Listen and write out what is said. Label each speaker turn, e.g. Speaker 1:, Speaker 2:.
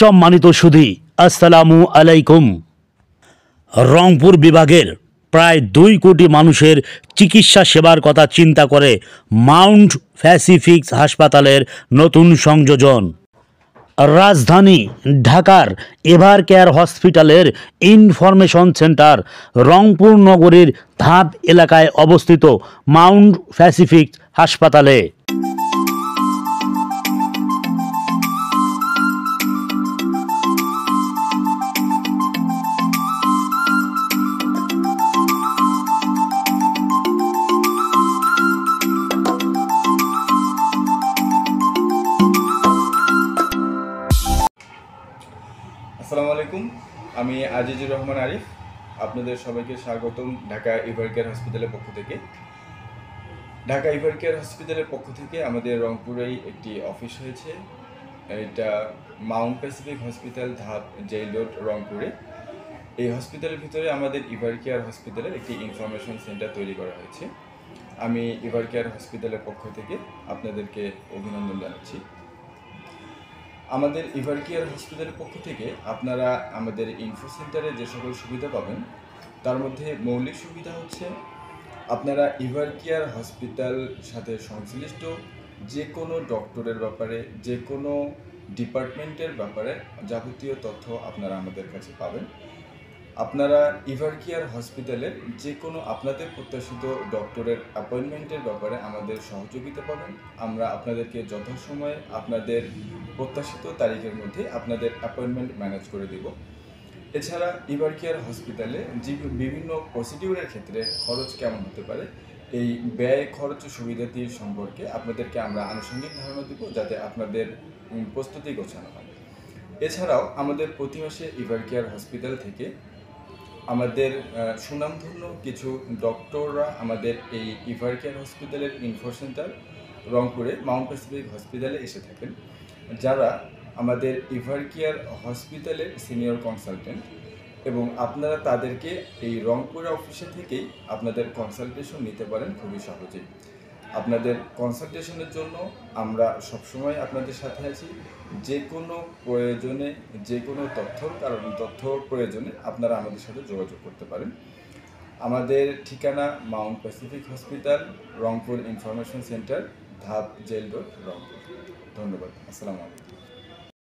Speaker 1: সম্মানিত সুধী, আসসালামু আলাইকুম। রংপুর বিভাগের প্রায় 2 কোটি মানুষের চিকিৎসা সেবার কথা চিন্তা করে মাউন্ট প্যাসিফিক হাসপাতালের নতুন সংযোজন। রাজধানী ঢাকার এভার কেয়ার হসপিটালের ইনফরমেশন সেন্টার রংপুর নগরীর ধাপ এলাকায় অবস্থিত মাউন্ট প্যাসিফিক হাসপাতালে।
Speaker 2: আসসালামু আলাইকুম, আমি আজিজুর রহমান আরিফ। আপনাদের সবাইকে স্বাগতম ঢাকা এভার কেয়ার হসপিটালের পক্ষ থেকে। ঢাকা এভার কেয়ার হসপিটালের পক্ষ থেকে আমাদের রংপুরেই একটি অফিস হয়েছে। এটা মাউন্ট প্যাসিফিক হসপিটাল, ধাপ জেইল রোড, রংপুরে। এই হসপিটালের ভিতরে আমাদের এভার কেয়ার হসপিটালের একটি ইনফরমেশন সেন্টার তৈরি করা হয়েছে। আমি এভার কেয়ার হসপিটালের পক্ষ থেকে আপনাদেরকে অভিনন্দন জানাচ্ছি। আমাদের এভার কেয়ার হসপিটালের পক্ষ থেকে আপনারা আমাদের ইনফো সেন্টারে যে সকল সুবিধা পাবেন তার মধ্যে মৌলিক সুবিধা হচ্ছে আপনারা এভার কেয়ার হসপিটাল সাথে সংশ্লিষ্ট যে কোনো ডক্টরের ব্যাপারে, যে কোনো ডিপার্টমেন্টের ব্যাপারে যাবতীয় তথ্য আপনারা আমাদের কাছে পাবেন। আপনারা এভার কেয়ার হসপিটালের যে কোনো আপনাদের প্রত্যাশিত ডক্টরের অ্যাপয়েন্টমেন্টের ব্যাপারে আমাদের সহযোগিতা পাবেন। আমরা আপনাদেরকে যথাসময়ে আপনাদের প্রত্যাশিত তারিখের মধ্যে আপনাদের অ্যাপয়েন্টমেন্ট ম্যানেজ করে দেব। এছাড়া এভার কেয়ার হসপিটালে যে বিভিন্ন প্রসিডিউরের ক্ষেত্রে খরচ কেমন হতে পারে, এই ব্যয় খরচ সুবিধাটি সম্পর্কে আপনাদেরকে আমরা আনুষঙ্গিক ধারণা দেব, যাতে আপনাদের প্রস্তুতি গোছানো হয়। এছাড়াও আমাদের প্রতি মাসে এভার কেয়ার হসপিটাল থেকে আমাদের সুনামধন্য কিছু ডক্টররা আমাদের এই এভার কেয়ার হসপিটালের ইনফো সেন্টার রংপুরে মাউন্ট প্যাসিফিক হসপিটালে এসে থাকেন, যারা আমাদের এভার কেয়ার হসপিটালের সিনিয়র কনসালটেন্ট, এবং আপনারা তাদেরকে এই রংপুর অফিসে থেকেই আপনাদের কনসালটেশন নিতে পারেন খুবই সহজেই। আপনাদের কনসালটেশনের জন্য আমরা সবসময় আপনাদের সাথে আছি। যে কোনো প্রয়োজনে, যে কোনো তথ্য প্রয়োজনে আপনারা আমাদের সাথে যোগাযোগ করতে পারেন। আমাদের ঠিকানা Mount Pacific hospital, Rangpur information centre, ধাপ জেইল রোড, রংপুর। ধন্যবাদ। আসসালামু আলাইকুম।